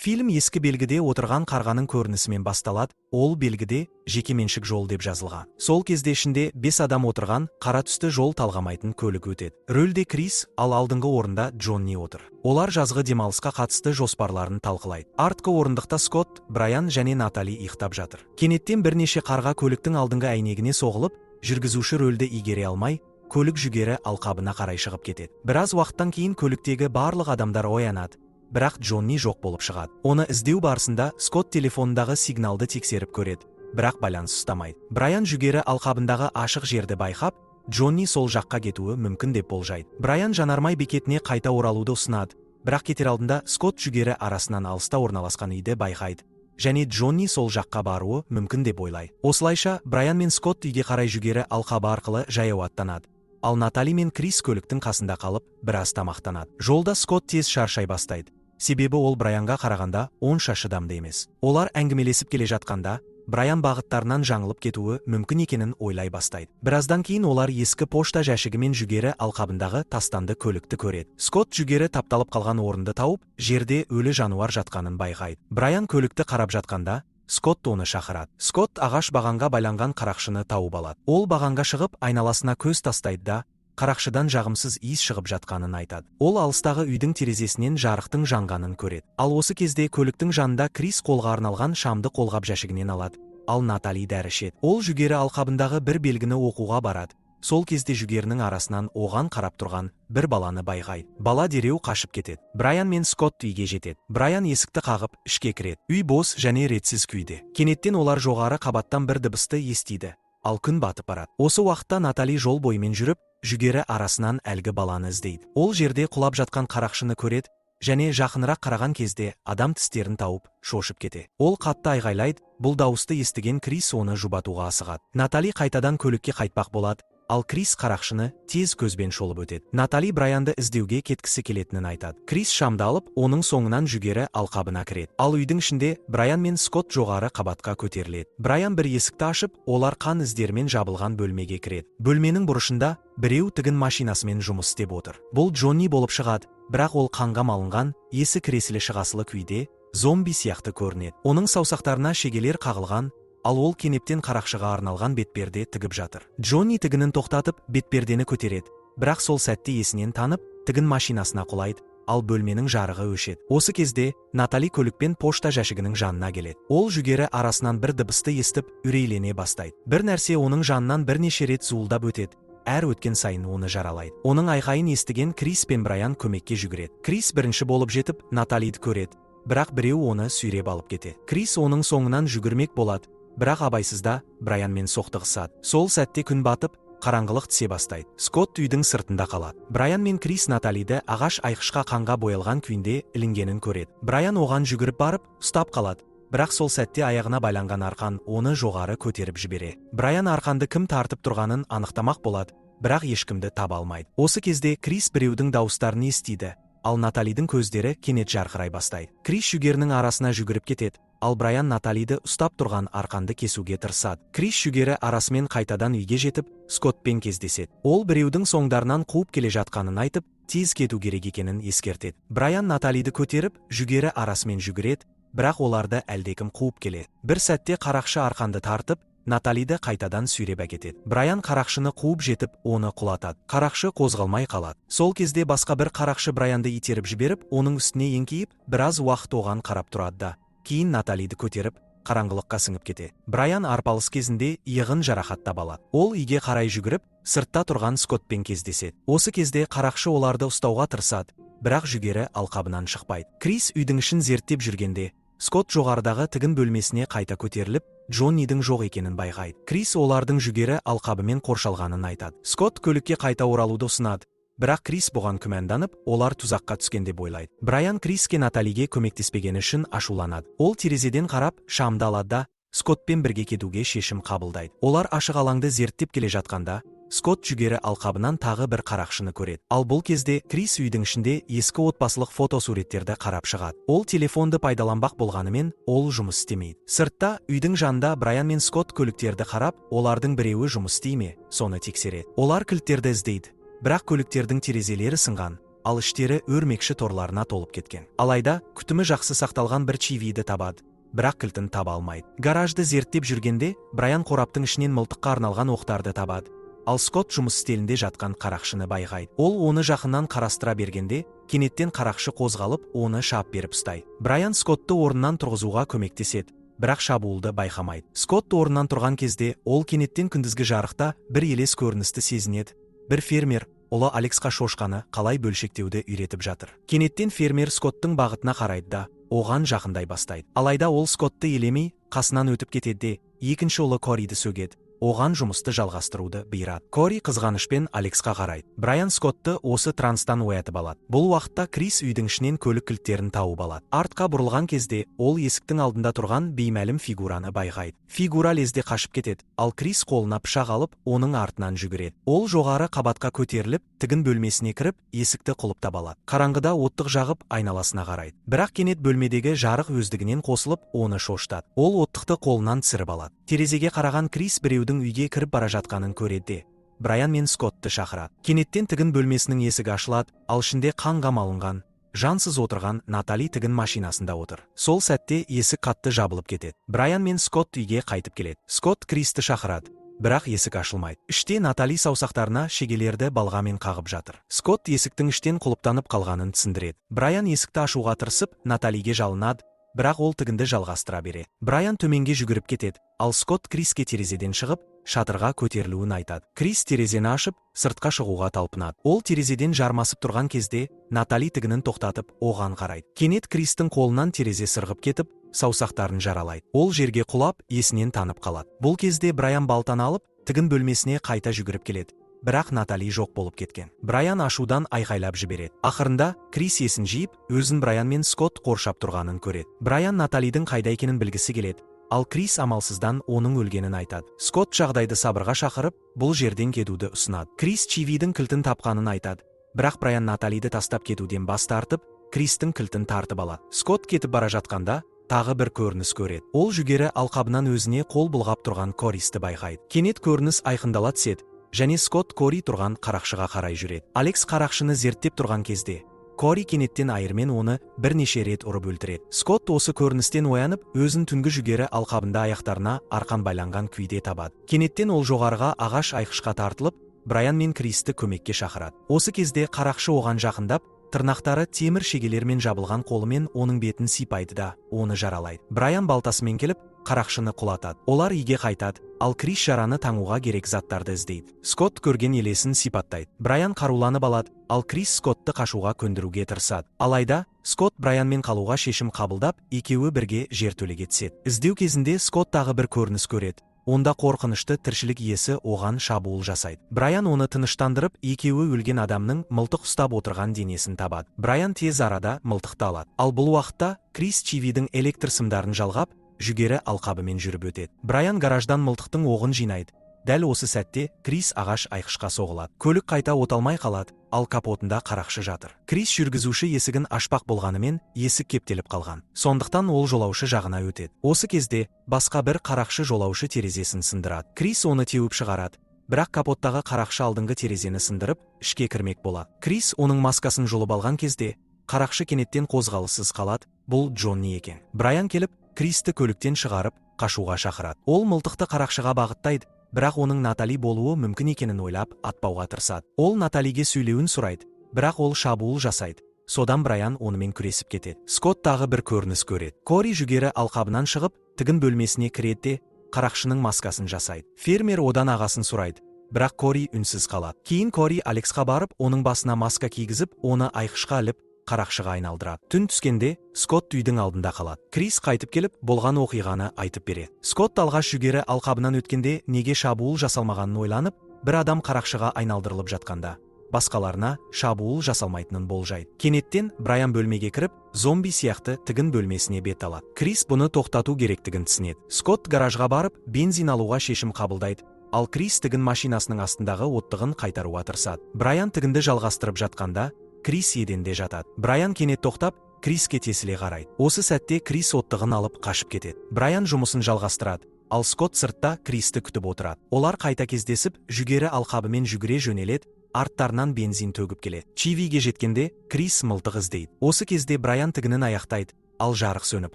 Фильм ескі белгіде отырған қарғаның көрінісімен басталады, ол белгіде жекеменшік жол деп жазылған. Сол кезде ішінде 5 адам отырған қара түсті жол талғамайтын көлік өтеді. Рөлде Крис, ал алдыңғы орында Джонни отыр. Олар жазғы демалысқа қатысты жоспарларын талқылайды. Артқы орындықта Скотт, Брайан және Натали ұйықтап жатыр. Кенеттен бірнеше қарға көліктің алдыңғы әйнегіне соғылып, жүргізуші рөлді игере алмай, көлік жүгері алқабына қарай шығып кетеді. Біраз уақыттан кейін көліктегі барлық адамдар оянады. Бірақ Джонни жоқ болып шығады. Оны іздеу барысында Скотт телефонындағы сигналды тексеріп көреді, бірақ байланыс ұстамайды. Брайан жүгері алқабындағы ашық жерді байқап, Джонни сол жаққа кетуі мүмкін деп болжайды. Брайан жанармай бекетіне қайта оралуды ұсынады, бірақ кетер алдында Скотт жүгері арасынан алыста орналасқан үйді байқайды. Және Джонни сол жаққа баруы мүмкін деп ойлайды. Осылайша Брайан мен Скотт үйге қарай жүгері алқабы арқылы жаяу аттанады. Ал Натали мен Крис көліктің қасында қалып, біраз тамақтанады. Жолда Скотт тез шаршай бастайды. Себебі ол Брайанға қарағанда онша шыдамды емес. Олар әңгімелесіп келе жатқанда, Брайан бағыттарынан жаңылып кетуі мүмкін екенін ойлай бастайды. Біраздан кейін олар ескі пошта жәшігі мен жүгері алқабындағы тастанды көлікті көреді. Скотт жүгері тапталып қалған орынды тауып, жерде өлі жануар жатқанын байқайды. Брайан көлікті қарап жатқанда, Скотт оны шақырады. Скотт ағаш бағанға байланған қарақшыны тауып алады. Ол бағанға шығып, айналасына көз тастайды да, қарақшыдан жағымсыз иіс шығып жатқанын айтады. Ол алыстағы үйдің терезесінен жарықтың жанғанын көреді. Ал осы кезде көліктің жанында Крис қолға арналған шамды қолғап жәшігінен алады. Ал Натали дәрі ішеді. Ол жүгері алқабындағы бір белгіні оқуға барады. Сол кезде жүгерінің арасынан оған қарап тұрған бір баланы байқайды. Бала дереу қашып кетеді. Брайан мен Скотт үйге жетеді. Брайан есікті қағып, ішке кіреді. Үй бос және ретсіз күйде. Кенеттен олар жоғары қабаттан бір дыбысты естиді. Ал күн батып барады. Осы уақытта Натали жол бойымен жүріп, жүгері арасынан әлгі баланы іздейді. Ол жерде құлап жатқан қарақшыны көреді, және жақынырақ қараған кезде адам тістерін тауып, шошып кетеді. Ол қатты айғайлайды, бұл дауысты естіген Крис оны жұбатуға асығады. Натали қайтадан көлікке қайтпақ болады, ал Крис қарақшыны тез көзбен шолып өтеді. Натали Брайанды іздеуге кеткісі келетінін айтады. Крис шамды алып, оның соңынан жүгері алқабына кіреді. Ал үйдің ішінде Брайан мен Скотт жоғары қабатқа көтеріледі. Брайан бір есікті ашып, олар қан іздермен жабылған бөлмеге кіреді. Бөлменің бұрышында біреу тігін машинасымен жұмыс істеп отыр. Бұл Джонни болып шығады, бірақ ол қанға малынған, есі кіресілі шығасылы күйде, зомби сияқты көрінеді. Оның саусақтарына шегелер қағылған, ал ол кенептен қарақшыға арналған бетперде тігіп жатыр. Джонни тігінін тоқтатып, бетпердені көтереді, бірақ сол сәтте есінен танып, тігін машинасына құлайды, ал бөлменің жарығы өшеді. Осы кезде Натали көлікпен пошта жәшігінің жанына келеді. Ол жүгері арасынан бір дыбысты естіп, үрейлене бастайды. Бір нәрсе оның жанынан бірнеше рет зуылдап өтеді. Әр өткен сайын оны жаралайды. Оның айқайын естіген Крис пен Брайан көмекке жүгіреді. Крис бірінші болып жетіп, Наталиді көреді, бірақ біреу оны сүйреп алып кетеді. Крис оның соңынан жүгірмек болады, бірақ абайсызда Брайанмен соқтығысады. Сол сәтте күн батып, қараңғылық түсе бастайды. Скотт үйдің сыртында қалады. Брайан мен Крис Наталиді ағаш айқышқа қанға боялған күйінде ілінгенін көреді. Брайан оған жүгіріп барып, ұстап қалады. Бірақ сол сәтте аяғына байланған арқан оны жоғары көтеріп жібере. Брайан арқанды кім тартып тұрғанын анықтамақ болады, бірақ ешкімді таба алмайды. Осы кезде Крис біреудің дауыстарын естиді, ал Наталидің көздері кенет жарқырай бастайды. Крис жүгерінің арасына жүгіріп кетеді, ал Брайан Наталиді ұстап тұрған арқанды кесуге тырысады. Крис жүгері арасымен қайтадан үйге жетіп, Скоттпен кездеседі. Ол біреудің соңдарынан қуып келе жатқанын айтып, тез кету керек екенін ескертеді. Брайан Наталиді көтеріп, жүгері арасымен жүгіреді, бірақ оларды әлдекім қуып келеді. Бір сәтте қарақшы арқанды тартып, Наталиді қайтадан сүйреп әкетеді. Брайан қарақшыны қуып жетіп, оны құлатады. Қарақшы қозғалмай қалады. Сол кезде басқа бір қарақшы Брайанды итеріп жіберіп, оның үстіне еңкейіп, біраз уақыт оған қарап тұрады да, кейін Наталиді көтеріп, қараңғылыққа сіңіп кетеді. Брайан арпалыс кезінде иығын жарақаттап алады. Ол үйге қарай жүгіріп, сыртта тұрған Скоттпен кездеседі. Осы кезде қарақшы оларды ұстауға тырысады, бірақ жүгері алқабынан шықпайды. Крис үйдің ішін зерттеп жүргенде, Скотт жоғарыдағы тігін бөлмесіне қайта көтеріліп, Джоннидің жоқ екенін байқайды. Крис олардың жүгері алқабымен қоршалғанын айтады. Скотт көлікке қайта оралуды ұсынады, бірақ Крис бұған күмәнданып, олар тұзаққа түскен деп ойлайды. Брайан Криске Наталиге көмектеспегені үшін ашуланады. Ол терезеден қарап, шамды алады да, Скоттпен бірге кетуге шешім қабылдайды. Олар ашық алаңды зерттеп келе жатқанда, Скотт жүгері алқабынан тағы бір қарақшыны көреді. Ал бұл кезде Крис үйдің ішінде ескі отбасылық фотосуреттерді қарап шығады. Ол телефонды пайдаланбақ болғанымен, ол жұмыс істемейді. Сыртта үйдің жанында Брайан мен Скотт көліктерді қарап, олардың біреуі жұмыс істей ме, соны тексереді. Олар кілттерді іздейді, бірақ көліктердің терезелері сынған, ал іштері өрмекші торларына толып кеткен. Алайда, күтімі жақсы сақталған бір чивиді табады, бірақ кілтін таба алмайды. Гаражды зерттеп жүргенде, Брайан қораптың ішінен мылтыққа арналған оқтарды табады. Ал Скотт жұмыс стелінде жатқан қарақшыны байқайды. Ол оны жақыннан қарастыра бергенде, кенеттен қарақшы қозғалып, оны шап беріп ұстайды. Брайан Скоттты орнынан тұрғызуға көмектеседі, бірақ шабуылды байқамайды. Скотт орнынан тұрған кезде, ол кенеттен күндізгі жарықта бір елес көріністі сезінеді. Бір фермер ұлы Алексқа шошқаны қалай бөлшектеуді үйретіп жатыр. Кенеттен фермер Скотттың бағытына қарайды да, оған жақындай бастайды. Алайда ол Скоттты елемей, қасынан өтіп кетеді де, екінші ұлы Кориді сөгеді. Оған жұмысты жалғастыруды бұйырады. Кори қызғанышпен Алексқа қарайды. Брайан Скоттты осы транстан оятып алады. Бұл уақытта Крис үйдің ішінен көлік кілттерін тауып алады. Артқа бұрылған кезде ол есіктің алдында тұрған беймәлім фигураны байқайды. Фигура лезде қашып кетеді, ал Крис қолына пышақ алып, оның артынан жүгіреді. Ол жоғары қабатқа көтеріліп, тігін бөлмесіне кіріп, есікті құлыптап алады. Қараңғыда оттық жағып, айналасына қарайды. Бірақ кенет бөлмедегі жарық өздігінен қосылып, оны шошытады. Ол оттықты қолынан түсіріп алады. Терезеге қараған Крис біреудің үйге кіріп бара жатқанын көреді. Брайан мен Скоттты шақырады. Кенеттен тігін бөлмесінің есігі ашылады, ал ішінде қанға малынған, жансыз отырған Натали тігін машинасында отыр. Сол сәтте есік қатты жабылып кетеді. Брайан мен Скотт үйге қайтып келеді. Скотт Кристі шақырады, бірақ есік ашылмайды. Іште Натали саусақтарына шегелерді балғамен қағып жатыр. Скотт есіктің іштен құлыптанып қалғанын түсіндіреді. Брайан есікті ашуға тырысып, Наталиге жалынады, бірақ ол тігінді жалғастыра береді. Брайан төменге жүгіріп кетеді, ал Скотт Криске терезеден шығып, шатырға көтерілуін айтады. Крис терезені ашып, сыртқа шығуға талпынады. Ол терезеден жармасып тұрған кезде, Натали тігінін тоқтатып, оған қарайды. Кенет Кристің қолынан терезе сырғып кетіп, саусақтарын жаралайды. Ол жерге құлап, есінен танып қалады. Бұл кезде Брайан балтаны алып, тігін бөлмесіне қайта жүгіріп келеді. Бірақ Натали жоқ болып кеткен. Брайан ашудан айқайлап жібереді. Ақырында Крис есін жиып, өзін Брайан мен Скотт қоршап тұрғанын көреді. Брайан Наталидің қайда екенін білгісі келеді, ал Крис амалсыздан оның өлгенін айтады. Скотт жағдайды сабырға шақырып, бұл жерден кетуді ұсынады. Крис Чивидің кілтін тапқанын айтады, бірақ Брайан Наталиді тастап кетуден бас тартып, Кристің кілтін тартып алады. Скотт кетіп бара жатқанда, тағы бір көрініс көреді. Ол жүгері алқабынан өзіне қол бұлғап тұрған Користі байқайды. Кенет көрініс айқындала түседі, және Скотт Кори тұрған қарақшыға қарай жүреді. Алекс қарақшыны зерттеп тұрған кезде, Кори кенеттен айырмен оны бірнеше рет ұрып өлтіреді. Скотт осы көріністен оянып, өзін түнгі жүгері алқабында аяқтарына арқан байланған күйде табады. Кенеттен ол жоғарыға ағаш айқышқа тартылып, Брайан мен Кристі көмекке шақырады. Осы кезде қарақшы оған жақындап, тырнақтары темір шегелермен жабылған қолымен оның бетін сипайды да, оны жаралайды. Брайан балтасымен келіп, қарақшыны құлатады. Олар үйге қайтады, ал Крис жараны таңуға керек заттарды іздейді. Скотт көрген елесін сипаттайды. Брайан қаруланып алады, ал Крис Скоттты қашуға көндіруге тырысады. Алайда, Скотт Брайанмен қалуға шешім қабылдап, екеуі бірге жертөлеге түседі. Іздеу кезінде Скотт тағы бір көрініс көреді. Онда қорқынышты тіршілік иесі оған шабуыл жасайды. Брайан оны тыныштандырып, екеуі өлген адамның мылтық ұстап отырған денесін табады. Брайан тез арада мылтықты алады. Ал бұл уақытта Крис Чивидің электр сымдарын жалғап, жүгері алқабымен жүріп өтеді. Брайан гараждан мылтықтың оғын жинайды. Дәл осы сәтте Крис ағаш айқышқа соғылады. Көлік қайта оталмай қалады, ал капотында қарақшы жатыр. Крис жүргізуші есігін ашпақ болғанымен, есік кептеліп қалған. Сондықтан ол жолаушы жағына өтеді. Осы кезде басқа бір қарақшы жолаушы терезесін сындырады. Крис оны теуіп шығарады, бірақ капоттағы қарақшы алдыңғы терезені сындырып, ішке кірмек болады. Крис оның маскасын жұлып алған кезде, қарақшы кенеттен қозғалыссыз қалады. Бұл Джонни екен. Брайан келіп, Кристі көліктен шығарып, қашуға шақырады. Ол мылтықты қарақшыға бағыттайды, бірақ оның Натали болуы мүмкін екенін ойлап, атпауға тырысады. Ол Наталиге сөйлеуін сұрайды, бірақ ол шабуыл жасайды. Содан Брайан онымен күресіп кетеді. Скотт тағы бір көрініс көреді. Кори жүгері алқабынан шығып, тігін бөлмесіне кіреді де, қарақшының маскасын жасайды. Фермер одан ағасын сұрайды, бірақ Кори үнсіз қалады. Кейін Кори Алексқа барып, оның басына маска кигізіп, оны айқышқа іліп, қарақшыға айналдырады. Түн түскенде Скотт үйдің алдында қалады. Крис қайтып келіп, болған оқиғаны айтып береді. Скотт алғаш жүгері алқабынан өткенде неге шабуыл жасалмағанын ойланып, бір адам қарақшыға айналдырылып жатқанда, басқаларына шабуыл жасалмайтынын болжайды. Кенеттен Брайан бөлмеге кіріп, зомби сияқты тігін бөлмесіне бет алады. Крис бұны тоқтату керектігін түсінеді. Скотт гаражға барып, бензин алуға шешім қабылдайды, ал Крис тігін машинасының астындағы оттығын қайтаруға тырысады. Брайан тігінді жалғастырып жатқанда, Крис еденде жатады. Брайан кенет тоқтап, Криске тесіле қарайды. Осы сәтте Крис оттығын алып қашып кетеді. Брайан жұмысын жалғастырады, ал Скотт сыртта Кристі күтіп отырады. Олар қайта кездесіп, жүгері алқабымен жүгіре жөнеледі, арттарынан бензин төгіп келеді. Чивиге жеткенде Крис мылтық іздейді. Осы кезде Брайан тігінін аяқтайды, ал жарық сөніп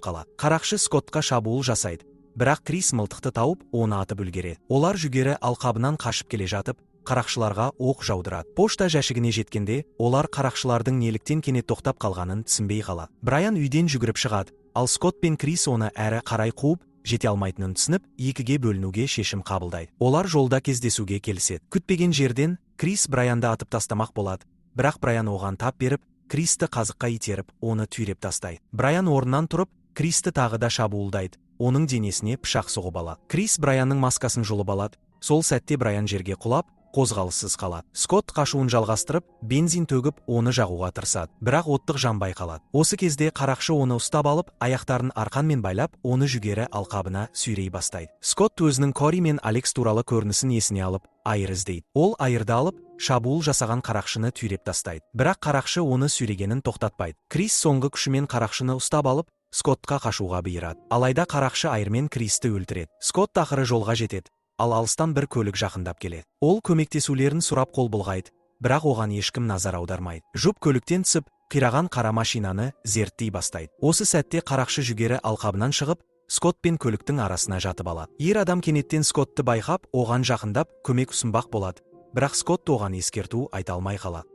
қалады. Қарақшы Скоттқа шабуыл жасайды, бірақ Крис мылтықты тауып, оны атып үлгереді. Олар жүгері алқабынан қашып келе жатып, қарақшыларға оқ жаудырады. Пошта жәшігіне жеткенде, олар қарақшылардың неліктен кенет тоқтап қалғанын түсінбей қалады. Брайан үйден жүгіріп шығады, ал Скотт пен Крис оны әрі қарай қуып, жете алмайтынын түсініп, екіге бөлінуге шешім қабылдайды. Олар жолда кездесуге келіседі. Күтпеген жерден Крис Брайанды атып тастамақ болады, бірақ Брайан оған тап беріп, Кристі қазыққа итеріп, оны түйреп тастайды. Брайан орнынан тұрып, Кристі тағы да шабуылдайды. Оның денесіне пышақ соғып алады. Крис Брайанның маскасын жұлып алады. Сол сәтте Брайан жерге құлап, қозғалыссыз қалады. Скотт қашуын жалғастырып, бензин төгіп, оны жағуға тырысады, бірақ оттық жанбай қалады. Осы кезде қарақшы оны ұстап алып, аяқтарын арқанмен байлап, оны жүгері алқабына сүйрей бастайды. Скотт өзінің Кори мен Алекс туралы көрінісін есіне алып, айыр іздейді. Ол айырды алып, шабуыл жасаған қарақшыны түйреп тастайды. Бірақ қарақшы оны сүйрегенін тоқтатпайды. Крис соңғы күшімен қарақшыны ұстап алып, Скоттқа қашуға бұйырады. Алайда қарақшы айырмен Кристі өлтіреді. Скотт ақыры жолға жетеді, ал алыстан бір көлік жақындап келеді. Ол көмектесулерін сұрап қол бұлғайды, бірақ оған ешкім назар аудармайды. Жұп көліктен түсіп, қираған қара машинаны зерттей бастайды. Осы сәтте қарақшы жүгері алқабынан шығып, Скотт пен көліктің арасына жатып алады. Ер адам кенеттен Скоттты байқап, оған жақындап, көмек ұсынбақ болады, бірақ Скотт оған ескерту айта алмай қалады.